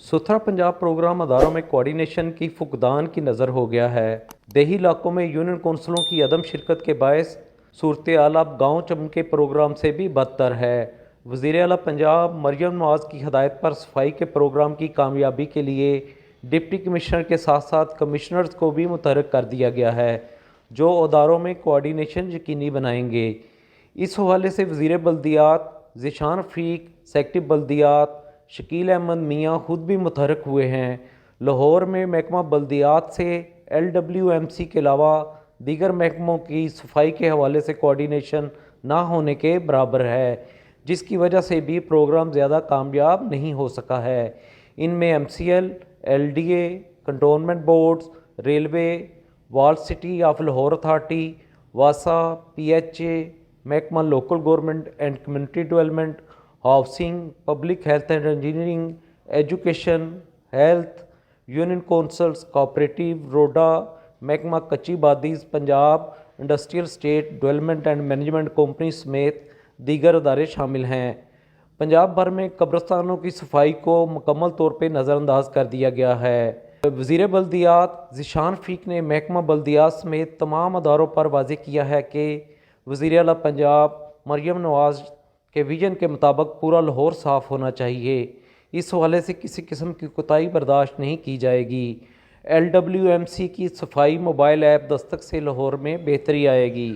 सुथरा पंजाब प्रोग्राम अदारों में कोऑर्डिनेशन की फुकदान की नज़र हो गया है। देही इलाकों में यूनियन कौंसलों की अदम शिरकत के बायस सूरत हाल अब गाँव चमके प्रोग्राम से भी बदतर है। वज़ीर आला पंजाब मरियम नवाज़ की हदायत पर सफाई के प्रोग्राम की कामयाबी के लिए डिप्टी कमिश्नर के साथ साथ कमिश्नर्स को भी मुतहर्रिक कर दिया गया है, जो अदारों में कोऑर्डिनेशन यकीनी बनाएंगे। इस हवाले से वज़ीर बल्दियात ज़ीशान रफ़ीक, सेक्रेटरी बल्दियात शकील अहमद मियाँ खुद भी मुतहर्रिक हुए हैं। लाहौर में महकमा बल्दियात से LWMC के अलावा दीगर महकमों की सफाई के हवाले से कोऑर्डिनेशन ना होने के बराबर है, जिसकी वजह से भी प्रोग्राम ज़्यादा कामयाब नहीं हो सका है। इनमें MCL, LDA, cantonment boards, railway, wall city of Lahore authority, वासा, PHA, महकमा local government and community development, housing, public health and engineering, education, health, union councils, cooperative, RUDA, महकमा कच्ची बादीज़ Punjab, industrial estate development and management company समेत दीगर अदारे शामिल हैं। पंजाब भर में कब्रस्तानों की सफाई को मुकम्मल तौर पर नज़रअंदाज कर दिया गया है। वज़ीर बल्दियात ज़ीशान रफ़ीक ने महकमा बल्दियात समेत तमाम अदारों पर वाज़ेह किया है कि वज़ीर आला पंजाब मरियम नवाज़ के विजन के मुताबिक पूरा लाहौर साफ़ होना चाहिए। इस हवाले से किसी किस्म की कोताही बर्दाश्त नहीं की जाएगी। LWMC की सफाई मोबाइल ऐप दस्तक से लाहौर में बेहतरी आएगी।